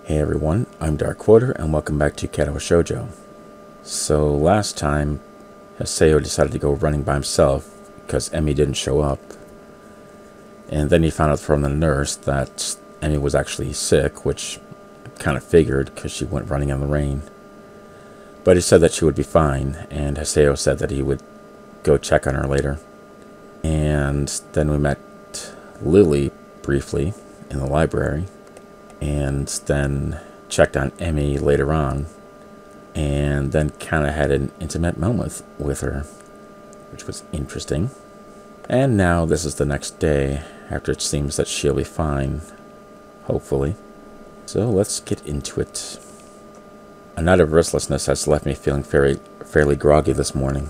Hey everyone, I'm Dark Quarter and welcome back to Katawa Shoujo. So last time, Hisao decided to go running by himself because Emi didn't show up. And then he found out from the nurse that Emi was actually sick, which I kind of figured because she went running in the rain. But he said that she would be fine, and Hisao said that he would go check on her later. And then we met Lily briefly in the library. And then checked on Emi later on, and then kind of had an intimate moment with her, which was interesting. And now this is the next day, after it seems that she'll be fine, hopefully. So let's get into it. A night of restlessness has left me feeling fairly groggy this morning.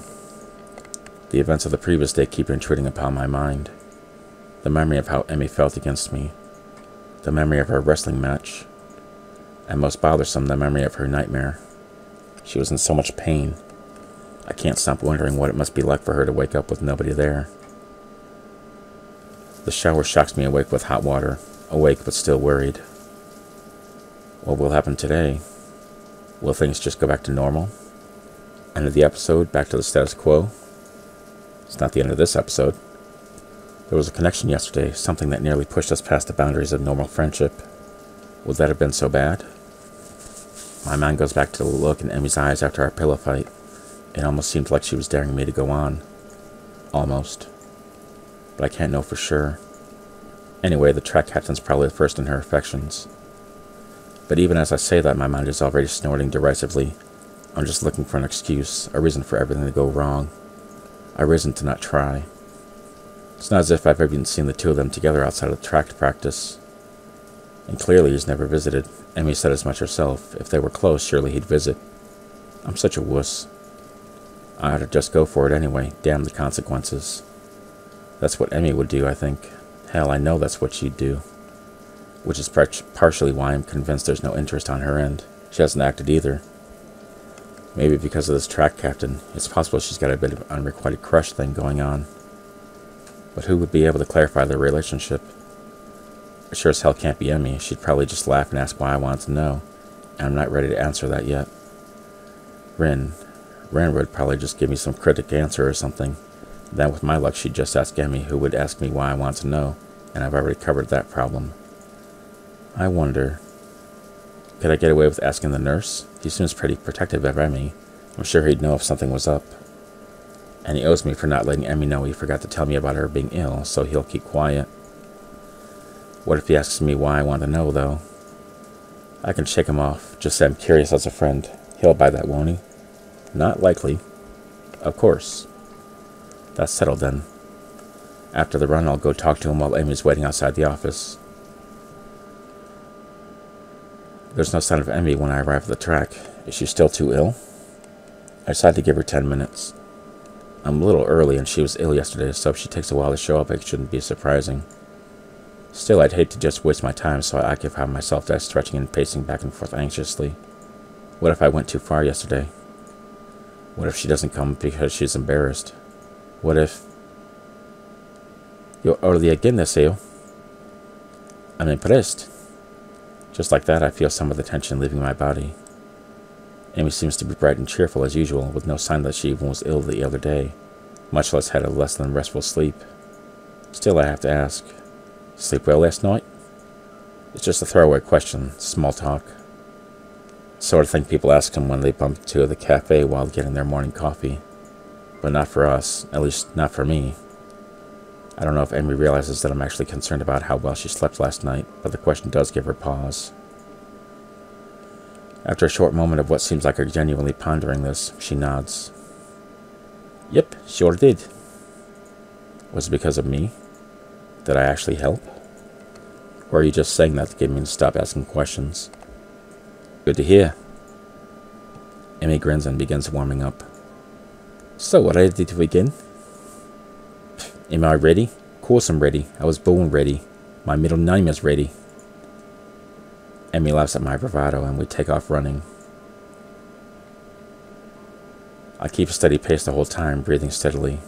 The events of the previous day keep intruding upon my mind. The memory of how Emi felt against me, the memory of her wrestling match, and most bothersome, the memory of her nightmare. She was in so much pain. I can't stop wondering what it must be like for her to wake up with nobody there. The shower shocks me awake with hot water, awake but still worried. What will happen today? Will things just go back to normal? End of the episode, back to the status quo? It's not the end of this episode. There was a connection yesterday, something that nearly pushed us past the boundaries of normal friendship. Would that have been so bad? My mind goes back to the look in Emi's eyes after our pillow fight. It almost seemed like she was daring me to go on. Almost. But I can't know for sure. Anyway, the track captain's probably the first in her affections. But even as I say that, my mind is already snorting derisively. I'm just looking for an excuse, a reason for everything to go wrong. A reason to not try. It's not as if I've even seen the two of them together outside of track practice. And clearly he's never visited. Emi said as much herself. If they were close, surely he'd visit. I'm such a wuss. I ought to just go for it anyway. Damn the consequences. That's what Emi would do, I think. Hell, I know that's what she'd do. Which is partially why I'm convinced there's no interest on her end. She hasn't acted either. Maybe because of this track captain. It's possible she's got a bit of an unrequited crush thing going on. But who would be able to clarify their relationship? It sure as hell can't be Emi. She'd probably just laugh and ask why I wanted to know, and I'm not ready to answer that yet. Rin would probably just give me some cryptic answer or something. Then with my luck she'd just ask Emi, who would ask me why I want to know, and I've already covered that problem. I wonder, could I get away with asking the nurse? He seems pretty protective of Emi. I'm sure he'd know if something was up. And he owes me for not letting Emi know he forgot to tell me about her being ill, so he'll keep quiet. What if he asks me why I want to know, though? I can shake him off, just say I'm curious as a friend. He'll buy that, won't he? Not likely. Of course. That's settled then. After the run, I'll go talk to him while Emi's waiting outside the office. There's no sign of Emi when I arrive at the track. Is she still too ill? I decided to give her 10 minutes. I'm a little early and she was ill yesterday, so if she takes a while to show up, it shouldn't be surprising. Still, I'd hate to just waste my time, so I occupy myself by stretching and pacing back and forth anxiously. What if I went too far yesterday? What if she doesn't come because she's embarrassed? What if... You're early again, Hisao. I'm impressed. Just like that, I feel some of the tension leaving my body. Emi seems to be bright and cheerful as usual, with no sign that she even was ill the other day, much less had a less than restful sleep. Still, I have to ask, sleep well last night? It's just a throwaway question, small talk. Sort of thing people ask him when they bump into the cafe while getting their morning coffee. But not for us, at least not for me. I don't know if Emi realizes that I'm actually concerned about how well she slept last night, but the question does give her pause. After a short moment of what seems like her genuinely pondering this, she nods. Yep, sure did. Was it because of me? Did I actually help? Or are you just saying that to get me to stop asking questions? Good to hear. Emi grins and begins warming up. So, ready to begin? Am I ready? Of course I'm ready. I was born ready. My middle name is ready. Emi laughs at my bravado and we take off running. I keep a steady pace the whole time, breathing steadily.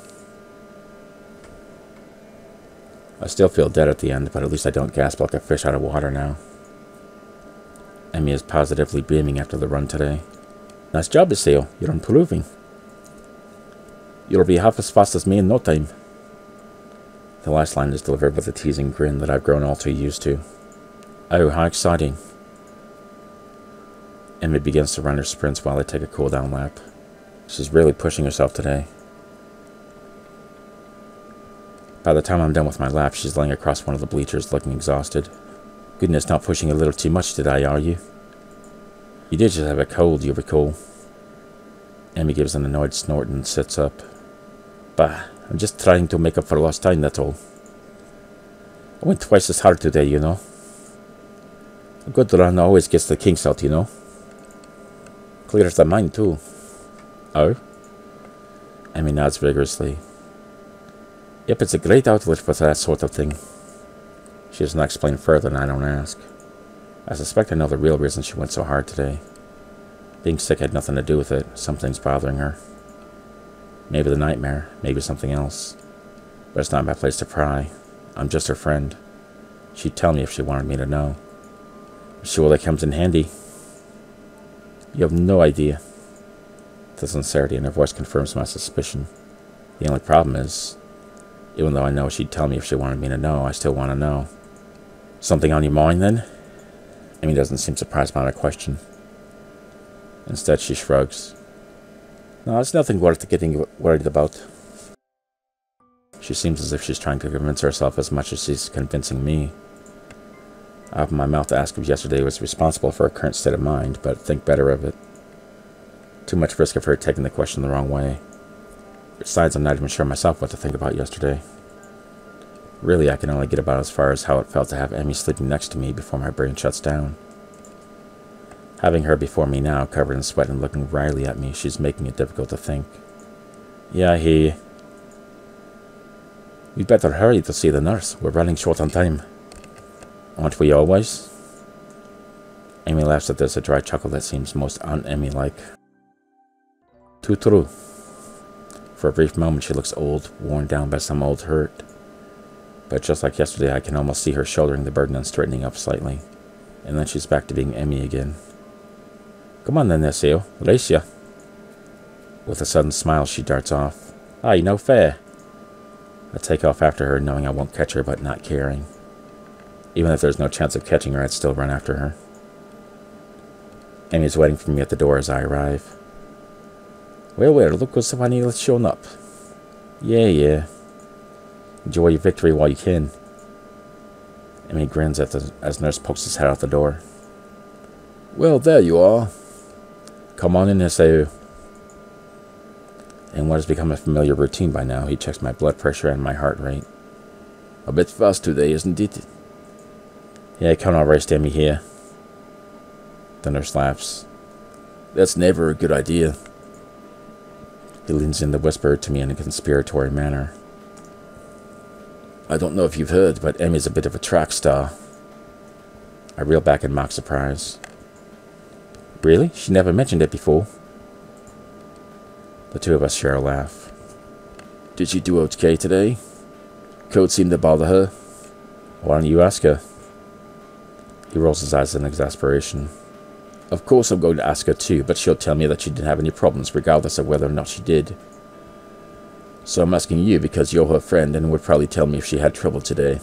I still feel dead at the end, but at least I don't gasp like a fish out of water now. Emi is positively beaming after the run today. Nice job, Hisao. You're improving. You'll be half as fast as me in no time. The last line is delivered with a teasing grin that I've grown all too used to. Oh, how exciting. Emi begins to run her sprints while I take a cool-down lap. She's really pushing herself today. By the time I'm done with my lap, she's laying across one of the bleachers looking exhausted. Goodness, not pushing a little too much, did I, are you? You did just have a cold, you recall. Emi gives an annoyed snort and sits up. Bah, I'm just trying to make up for lost time, that's all. I went twice as hard today, you know. A good run always gets the kinks out, you know. Clears the mind, too. Oh? Emi nods vigorously. Yep, it's a great outlet for that sort of thing. She does not explain further, and I don't ask. I suspect I know the real reason she went so hard today. Being sick had nothing to do with it. Something's bothering her. Maybe the nightmare, maybe something else. But it's not my place to pry. I'm just her friend. She'd tell me if she wanted me to know. Sure, that comes in handy. You have no idea. The sincerity in her voice confirms my suspicion. The only problem is, even though I know she'd tell me if she wanted me to know, I still want to know. Something on your mind, then? Emi doesn't seem surprised by my question. Instead, she shrugs. No, it's nothing worth getting worried about. She seems as if she's trying to convince herself as much as she's convincing me. I opened my mouth to ask if yesterday was responsible for her current state of mind, but think better of it. Too much risk of her taking the question the wrong way. Besides, I'm not even sure myself what to think about yesterday. Really, I can only get about as far as how it felt to have Emi sleeping next to me before my brain shuts down. Having her before me now, covered in sweat and looking wryly at me, she's making it difficult to think. Yeah, I hear you. We'd better hurry to see the nurse. We're running short on time. Aren't we always? Emi laughs at this, a dry chuckle that seems most un-Emi-like. Too true. For a brief moment, she looks old, worn down by some old hurt. But just like yesterday, I can almost see her shouldering the burden and straightening up slightly. And then she's back to being Emi again. Come on then, Hisao. Race ya. With a sudden smile, she darts off. Aye, no fair. I take off after her, knowing I won't catch her, but not caring. Even if there's no chance of catching her, I'd still run after her. Emi's waiting for me at the door as I arrive. Well, look who's finally shown up. Yeah. Enjoy your victory while you can. Emi grins as Nurse pokes his head out the door. Well, there you are. Come on in, Hisao. In what has become a familiar routine by now, he checks my blood pressure and my heart rate. A bit fast today, isn't it? Yeah, come on, race Emi here. The nurse laughs. That's never a good idea. He leans in to whisper to me in a conspiratory manner. I don't know if you've heard, but Emi's a bit of a track star. I reel back in mock surprise. Really? She never mentioned it before. The two of us share a laugh. Did she do okay today? Code seemed to bother her. Why don't you ask her? He rolls his eyes in exasperation. Of course I'm going to ask her too, but she'll tell me that she didn't have any problems regardless of whether or not she did. So I'm asking you because you're her friend and would probably tell me if she had trouble today.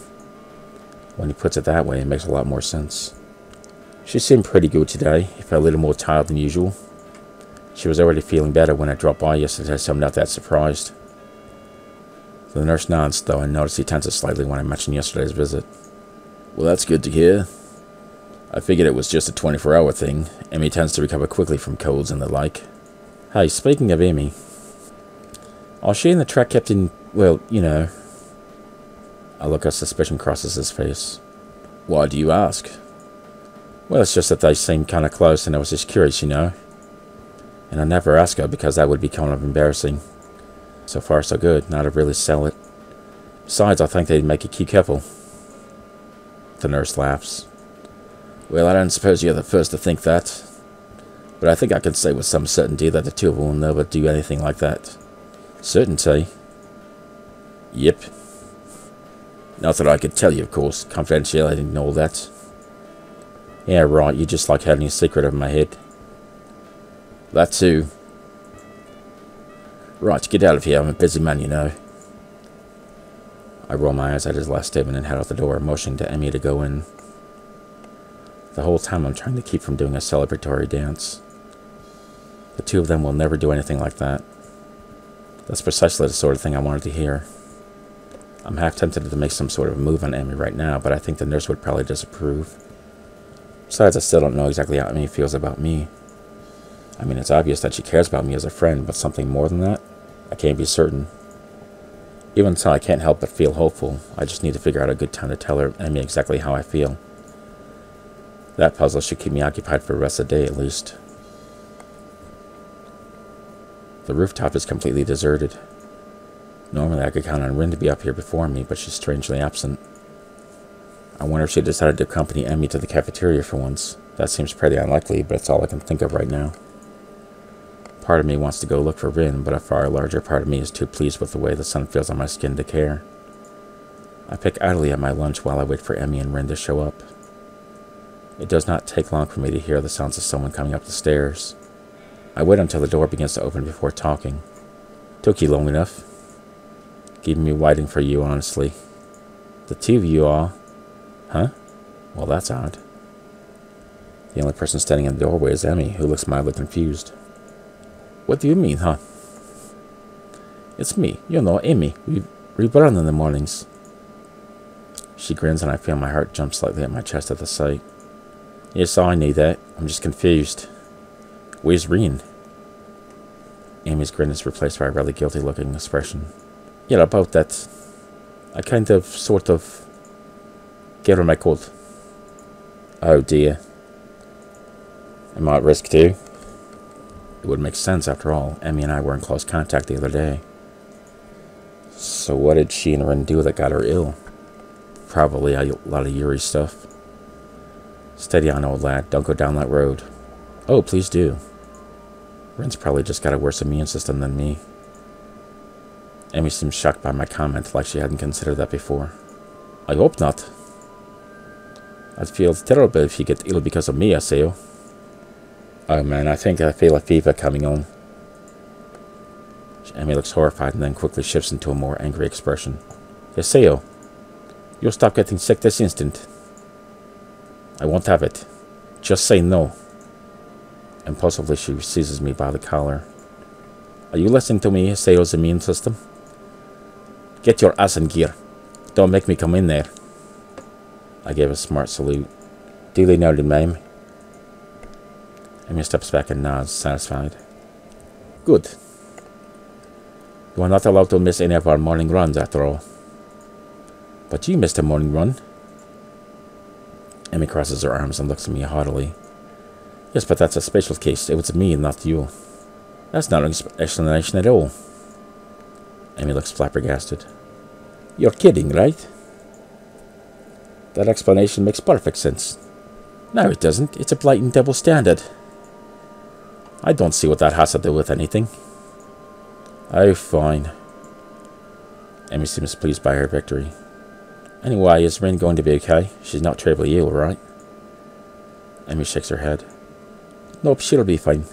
When he puts it that way, it makes a lot more sense. She seemed pretty good today, if a little more tired than usual. She was already feeling better when I dropped by yesterday, so I'm not that surprised. The nurse nods, though I notice he tenses slightly when I mention yesterday's visit. Well, that's good to hear. I figured it was just a 24-hour thing. Emi tends to recover quickly from colds and the like. Hey, speaking of Emi, is she in the track captain? Well, you know. A look of suspicion crosses his face. Why do you ask? Well, it's just that they seem kind of close and I was just curious, you know. And I never ask her because that would be kind of embarrassing. So far, so good. Not to really sell it. Besides, I think they'd make you keep careful. The nurse laughs. Well, I don't suppose you're the first to think that. But I think I can say with some certainty that the two of them will never do anything like that. Certainty? Yep. Not that I could tell you, of course. Confidentiality and all that. Yeah, right, you just like having a secret over my head. That too. Right, get out of here, I'm a busy man, you know. I roll my eyes at his last statement and head out the door, motioning to Emi to go in. The whole time I'm trying to keep from doing a celebratory dance. The two of them will never do anything like that. That's precisely the sort of thing I wanted to hear. I'm half tempted to make some sort of move on Emi right now, but I think the nurse would probably disapprove. Besides, I still don't know exactly how Emi feels about me. I mean, it's obvious that she cares about me as a friend, but something more than that? I can't be certain. Even so, I can't help but feel hopeful. I just need to figure out a good time to tell her, Emi, exactly how I feel. That puzzle should keep me occupied for the rest of the day, at least. The rooftop is completely deserted. Normally, I could count on Rin to be up here before me, but she's strangely absent. I wonder if she decided to accompany Emi to the cafeteria for once. That seems pretty unlikely, but it's all I can think of right now. Part of me wants to go look for Rin, but a far larger part of me is too pleased with the way the sun feels on my skin to care. I pick idly at my lunch while I wait for Emi and Rin to show up. It does not take long for me to hear the sounds of someone coming up the stairs. I wait until the door begins to open before talking. Took you long enough. Keeping me waiting for you, honestly. The two of you are... Huh? Well, that's odd. The only person standing in the doorway is Emi, who looks mildly confused. What do you mean, huh? It's me, you know, Emi. We run in the mornings. She grins and I feel my heart jump slightly at my chest at the sight. Yes, I knew that. I'm just confused. Where's Rin? Emi's grin is replaced by a rather guilty-looking expression. Yeah, about that. I kind of, sort of, gave her my cold. Oh dear. Am I at risk too? It would make sense, after all. Emi and I were in close contact the other day. So what did she and Rin do that got her ill? Probably a lot of Yuri stuff. Steady on, old lad. Don't go down that road. Oh, please do. Rin's probably just got a worse immune system than me. Emi seems shocked by my comment, like she hadn't considered that before. I hope not. I'd feel terrible if you get ill because of me, Hisao. Oh man, I think I feel a fever coming on. Emi looks horrified and then quickly shifts into a more angry expression. Hisao, you'll stop getting sick this instant. I won't have it. Just say no. Impulsively, she seizes me by the collar. Are you listening to me, Hisao's immune system? Get your ass in gear. Don't make me come in there. I gave a smart salute. Duly noted, ma'am. Emi steps back and nods, satisfied. Good. You are not allowed to miss any of our morning runs, after all. But you missed a morning run. Emi crosses her arms and looks at me haughtily. Yes, but that's a special case. It was me and not you. That's not an explanation at all. Emi looks flabbergasted. You're kidding, right? That explanation makes perfect sense. No, it doesn't. It's a blatant double standard. I don't see what that has to do with anything. Oh, fine. Emi seems pleased by her victory. Anyway, is Rin going to be okay? She's not terribly ill, right? Emi shakes her head. Nope, she'll be fine.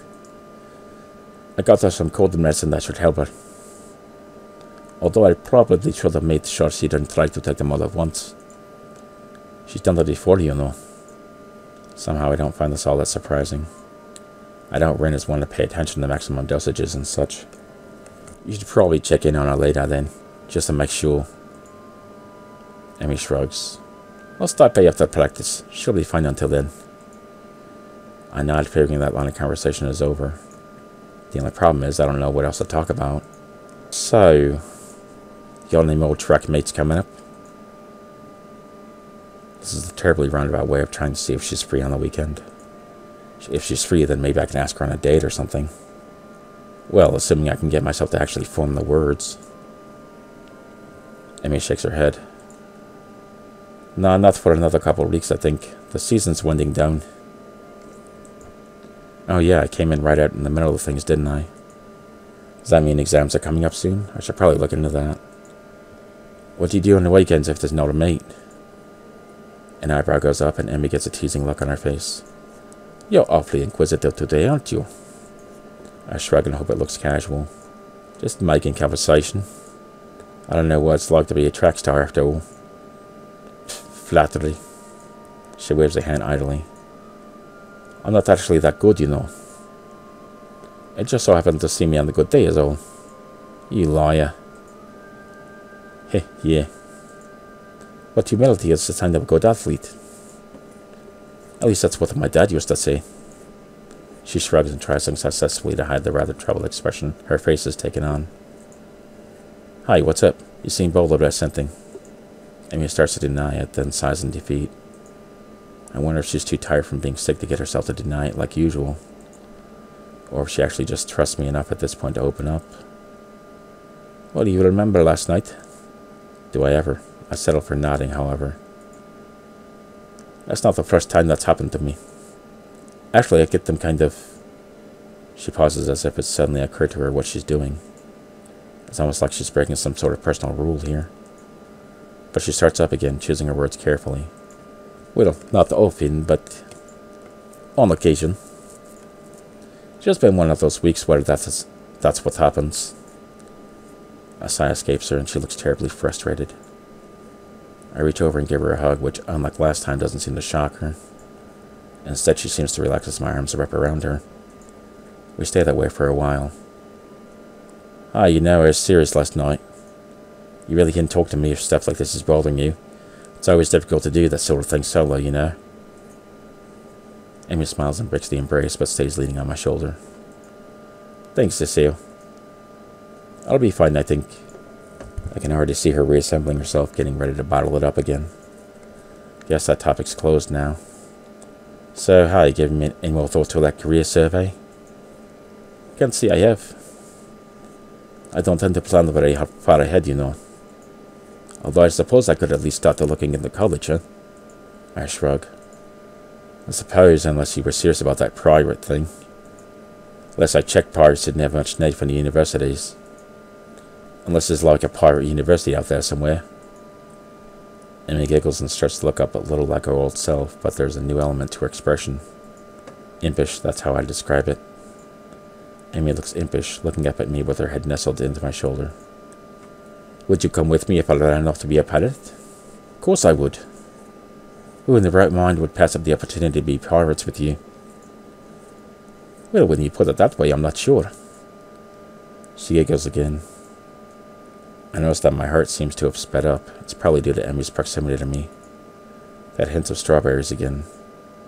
I got her some cold medicine that should help her. Although I probably should have made sure she didn't try to take them all at once. She's done that before, you know. Somehow I don't find this all that surprising. I don't Rin as one to pay attention to maximum dosages and such. You should probably check in on her later then, just to make sure. Emi shrugs. I'll stop by after practice. She'll be fine until then. I nod, figuring that line of conversation is over. The only problem is I don't know what else to talk about. So, got any more track mates coming up? This is a terribly roundabout way of trying to see if she's free on the weekend. If she's free, then maybe I can ask her on a date or something. Well, assuming I can get myself to actually form the words. Emi shakes her head. No, not for another couple of weeks, I think. The season's winding down. Oh yeah, I came in right out in the middle of things, didn't I? Does that mean exams are coming up soon? I should probably look into that. What do you do on the weekends if there's not a mate? An eyebrow goes up and Emi gets a teasing look on her face. You're awfully inquisitive today, aren't you? I shrug and hope it looks casual. Just making conversation. I don't know what it's like to be a track star after all. Flattery. She waves a hand idly. I'm not actually that good, you know. It just so happened to see me on the good day is all. You liar. Heh, yeah. But humility is the sign of a good athlete. At least that's what my dad used to say. She shrugs and tries unsuccessfully to hide the rather troubled expression her face has taken on. Hi, what's up? You seem bold about something. Emi starts to deny it, then sighs in defeat. I wonder if she's too tired from being sick to get herself to deny it like usual. Or if she actually just trusts me enough at this point to open up. What do you remember last night? Do I ever? I settle for nodding, however. That's not the first time that's happened to me. Actually, I get them kind of... She pauses as if it suddenly occurred to her what she's doing. It's almost like she's breaking some sort of personal rule here. But she starts up again, choosing her words carefully. Well, not often, but on occasion. Just been one of those weeks where that's what happens. A sigh escapes her and she looks terribly frustrated. I reach over and give her a hug, which, unlike last time, doesn't seem to shock her. Instead, she seems to relax as my arms wrap around her. We stay that way for a while. Ah, you know, I was serious last night. You really can't talk to me if stuff like this is bothering you. It's always difficult to do that sort of thing solo, you know. Emi smiles and breaks the embrace, but stays leaning on my shoulder. Thanks, Hisao. I'll be fine, I think. I can already see her reassembling herself, getting ready to bottle it up again. Guess that topic's closed now. So, how, you giving me any more thought to that career survey? Can't see I have. I don't tend to plan very far ahead, you know. Although I suppose I could at least start looking into college, huh? I shrug. I suppose, unless you were serious about that private thing. Unless I checked pirates didn't have much need for the universities. Unless there's like a pirate university out there somewhere. Emi giggles and starts to look up a little like her old self, but there's a new element to her expression. Impish, that's how I describe it. Emi looks impish, looking up at me with her head nestled into my shoulder. Would you come with me if I ran off to be a pirate? Of course I would. Who in their right mind would pass up the opportunity to be pirates with you? Well, when you put it that way, I'm not sure. She giggles again. I notice that my heart seems to have sped up. It's probably due to Emi's proximity to me. That hint of strawberries again.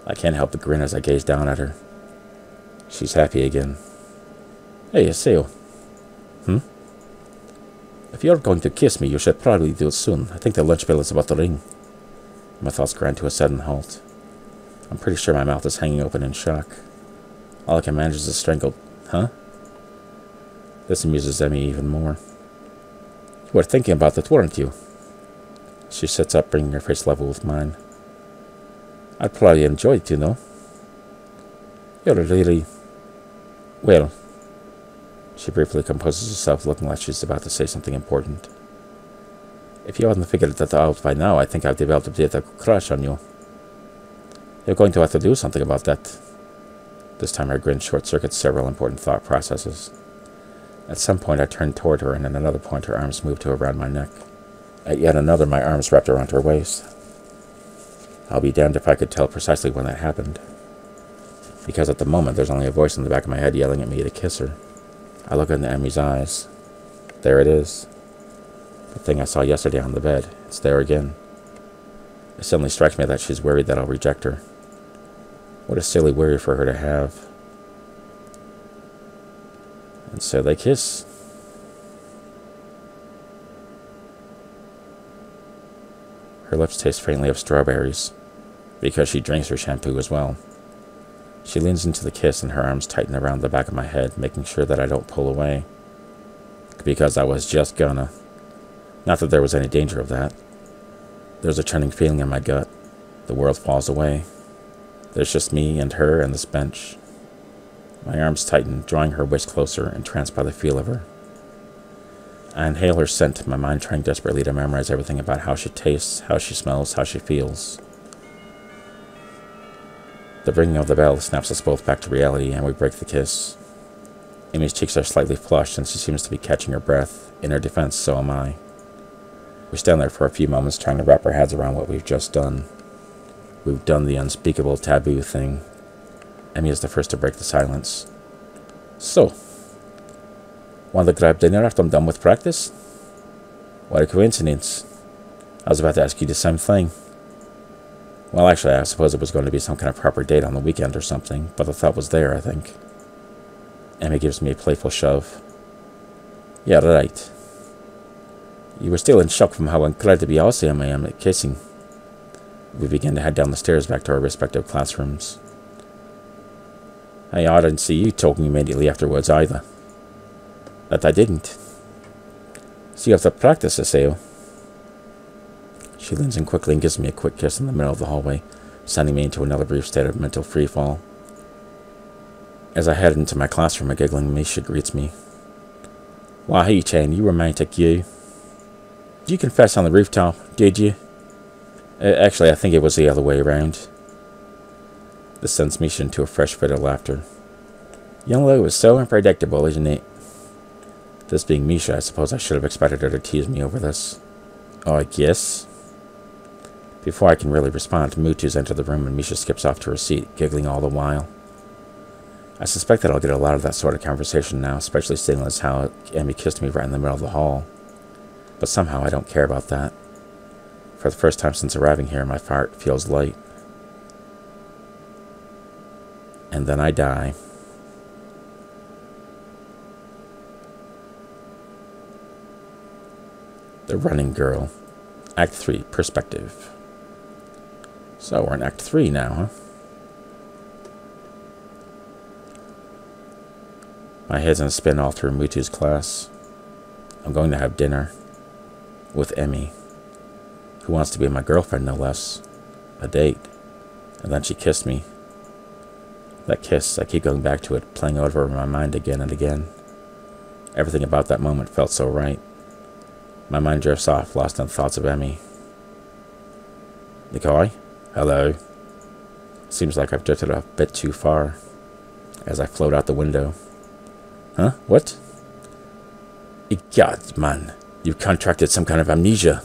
I can't help but grin as I gaze down at her. She's happy again. Hey, Hisao. If you're going to kiss me, you should probably do it soon. I think the lunch bell is about to ring. My thoughts grind to a sudden halt. I'm pretty sure my mouth is hanging open in shock. All I can manage is a strangled, huh? This amuses Emi even more. You were thinking about it, weren't you? She sits up, bringing her face level with mine. I'd probably enjoy it, you know. You're really... Well... She briefly composes herself, looking like she's about to say something important. If you hadn't figured that out by now, I think I've developed a bit of a crush on you. You're going to have to do something about that. This time her grin short-circuits several important thought processes. At some point I turned toward her, and at another point her arms moved to around my neck. At yet another, my arms wrapped around her waist. I'll be damned if I could tell precisely when that happened. Because at the moment, there's only a voice in the back of my head yelling at me to kiss her. I look into Emi's eyes. There it is. The thing I saw yesterday on the bed. It's there again. It suddenly strikes me that she's worried that I'll reject her. What a silly worry for her to have. And so they kiss. Her lips taste faintly of strawberries, because she drinks her shampoo as well. She leans into the kiss and her arms tighten around the back of my head, making sure that I don't pull away. Because I was just gonna. Not that there was any danger of that. There's a churning feeling in my gut. The world falls away. There's just me and her and this bench. My arms tighten, drawing her waist closer, entranced by the feel of her. I inhale her scent, my mind trying desperately to memorize everything about how she tastes, how she smells, how she feels. The ringing of the bell snaps us both back to reality, and we break the kiss. Emi's cheeks are slightly flushed, and she seems to be catching her breath. In her defense, so am I. We stand there for a few moments, trying to wrap our heads around what we've just done. We've done the unspeakable taboo thing. Emi is the first to break the silence. So, want to grab dinner after I'm done with practice? What a coincidence. I was about to ask you the same thing. Well, actually, I suppose it was going to be some kind of proper date on the weekend or something, but the thought was there, I think. Emi gives me a playful shove. Yeah, right. You were still in shock from how incredibly awesome I am at kissing. We begin to head down the stairs back to our respective classrooms. Hey, I didn't see you talking immediately afterwards either. That I didn't. So you have to practice, Hisao. She leans in quickly and gives me a quick kiss in the middle of the hallway, sending me into another brief state of mental freefall. As I head into my classroom, a giggling Misha greets me. Why, hey, Chain, you romantic, you. Did you confess on the rooftop, did you? Actually, I think it was the other way around. This sends Misha into a fresh fit of laughter. Young Lo is so unpredictable, isn't it? This being Misha, I suppose I should have expected her to tease me over this. Oh, I guess. Before I can really respond, Mutou's entered the room and Misha skips off to her seat, giggling all the while. I suspect that I'll get a lot of that sort of conversation now, especially seeing as how Emi kissed me right in the middle of the hall. But somehow I don't care about that. For the first time since arriving here, my heart feels light. And then I die. The Running Girl. Act 3, Perspective. So we're in Act 3 now, huh? My head's in a spin all through Mutou's class. I'm going to have dinner. With Emi. Who wants to be my girlfriend, no less. A date. And then she kissed me. That kiss, I keep going back to it, playing over in my mind again and again. Everything about that moment felt so right. My mind drifts off, lost in thoughts of Emi. Nikai? Hello. Seems like I've drifted a bit too far. As I float out the window. Huh? What? God, man. You've contracted some kind of amnesia.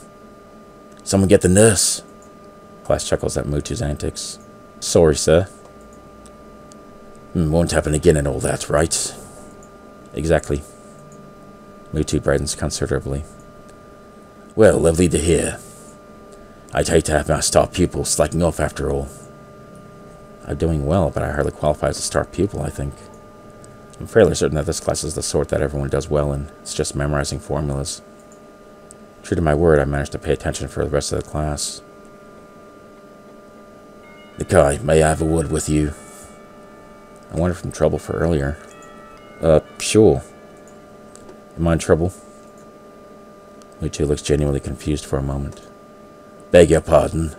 Someone get the nurse. Class chuckles at Mutou's antics. Sorry, sir. Won't happen again and all that, right? Exactly. Mutou brightens considerably. Well, lovely to hear. I'd hate to have my star pupil slacking off after all. I'm doing well, but I hardly qualify as a star pupil, I think. I'm fairly certain that this class is the sort that everyone does well in. It's just memorizing formulas. True to my word, I managed to pay attention for the rest of the class. Nikai, may I have a word with you? I wonder if I'm in trouble for earlier. Sure. Am I in trouble? Mutou looks genuinely confused for a moment. Beg your pardon.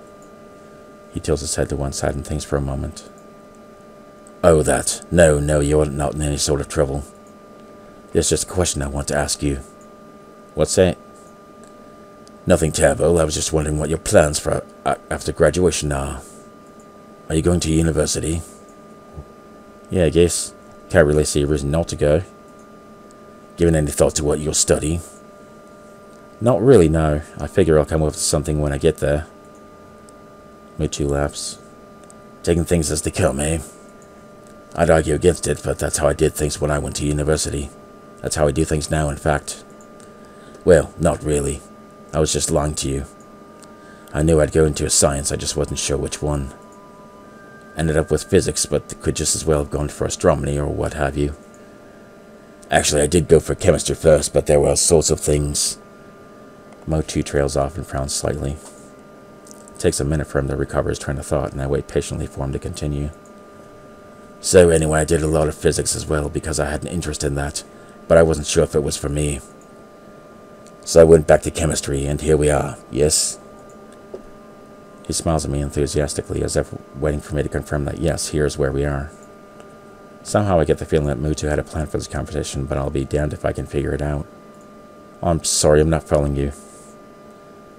He tilts his head to one side and thinks for a moment. Oh, that. No, you're not in any sort of trouble. There's just a question I want to ask you. What's that? Nothing terrible. I was just wondering what your plans for after graduation are. Are you going to university? Yeah, I guess. Can't really see a reason not to go. Given any thought to what you'll study? Not really, no. I figure I'll come up with something when I get there. Mutou laughs. Taking things as they come, eh? I'd argue against it, but that's how I did things when I went to university. That's how I do things now, in fact. Well, not really. I was just lying to you. I knew I'd go into a science, I just wasn't sure which one. Ended up with physics, but could just as well have gone for astronomy or what have you. Actually, I did go for chemistry first, but there were all sorts of things. Mutou trails off and frowns slightly. It takes a minute for him to recover his train of thought, and I wait patiently for him to continue. So anyway, I did a lot of physics as well, because I had an interest in that, but I wasn't sure if it was for me. So I went back to chemistry, and here we are, yes? He smiles at me enthusiastically, as if waiting for me to confirm that yes, here's where we are. Somehow I get the feeling that Mutou had a plan for this conversation, but I'll be damned if I can figure it out. Oh, I'm sorry, I'm not following you.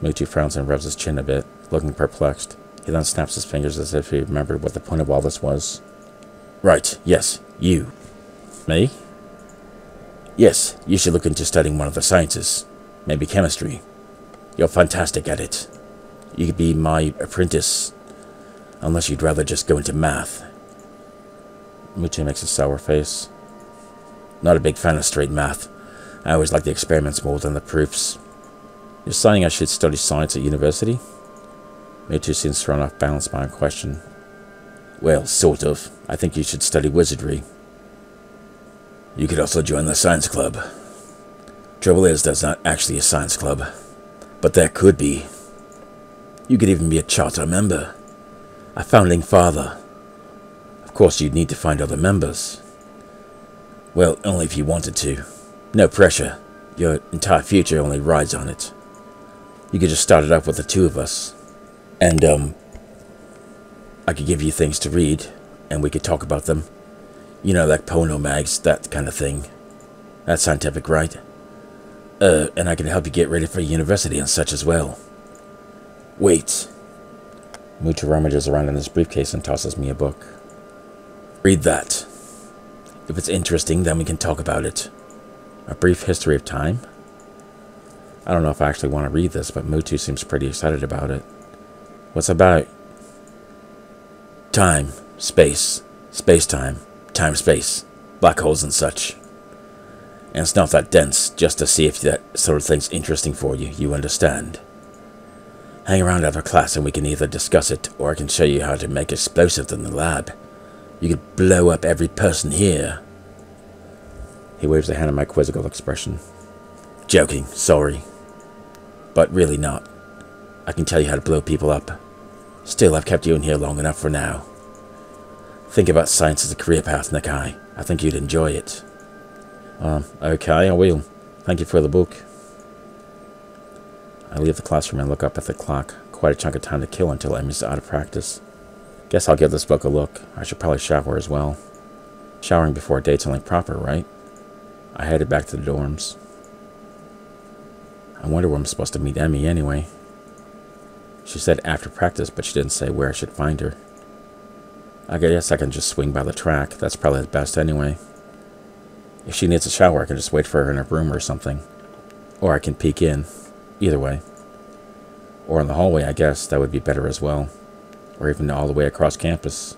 Mutou frowns and rubs his chin a bit, looking perplexed. He then snaps his fingers as if he remembered what the point of all this was. Right, yes, you. Me? Yes, you should look into studying one of the sciences. Maybe chemistry. You're fantastic at it. You could be my apprentice. Unless you'd rather just go into math. Mutou makes a sour face. Not a big fan of straight math. I always like the experiments more than the proofs. You're saying I should study science at university? Mutou seems thrown off balance by a question. Well, sort of. I think you should study wizardry. You could also join the science club. Trouble is, there's not actually a science club. But there could be. You could even be a charter member. A founding father. Of course, you'd need to find other members. Well, only if you wanted to. No pressure. Your entire future only rides on it. You could just start it up with the two of us. And, I could give you things to read, and we could talk about them. You know, like porno mags, that kind of thing. That's scientific, right? And I can help you get ready for university and such as well. Wait. Mutou rummages around in his briefcase and tosses me a book. Read that. If it's interesting, then we can talk about it. A Brief History of Time? I don't know if I actually want to read this, but Mutou seems pretty excited about it. What's it about? Time, space, space-time, time-space, black holes and such. And it's not that dense, just to see if that sort of thing's interesting for you, you understand. Hang around after class and we can either discuss it, or I can show you how to make explosives in the lab. You could blow up every person here. He waves a hand at my quizzical expression. Joking, sorry. But really not. I can tell you how to blow people up. Still, I've kept you in here long enough for now. Think about science as a career path, Nakai. I think you'd enjoy it. Okay, I will. Thank you for the book. I leave the classroom and look up at the clock. Quite a chunk of time to kill until Emi's out of practice. Guess I'll give this book a look. I should probably shower as well. Showering before a date's only proper, right? I headed back to the dorms. I wonder where I'm supposed to meet Emi anyway. She said after practice, but she didn't say where I should find her. I guess I can just swing by the track. That's probably the best anyway. If she needs a shower, I can just wait for her in her room or something. Or I can peek in. Either way. Or in the hallway, I guess. That would be better as well. Or even all the way across campus.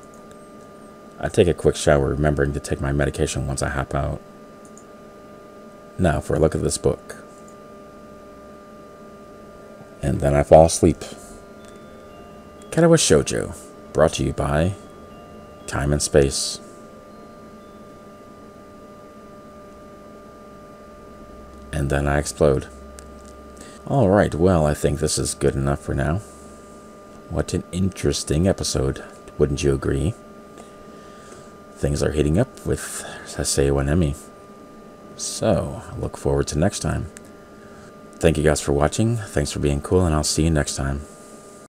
I take a quick shower, remembering to take my medication once I hop out. Now for a look at this book. And then I fall asleep. Katawa Shoujo, brought to you by Time and Space. And then I explode. Alright, well, I think this is good enough for now. What an interesting episode, wouldn't you agree? Things are heating up with Hisao and Emi. So, I look forward to next time. Thank you guys for watching, thanks for being cool, and I'll see you next time.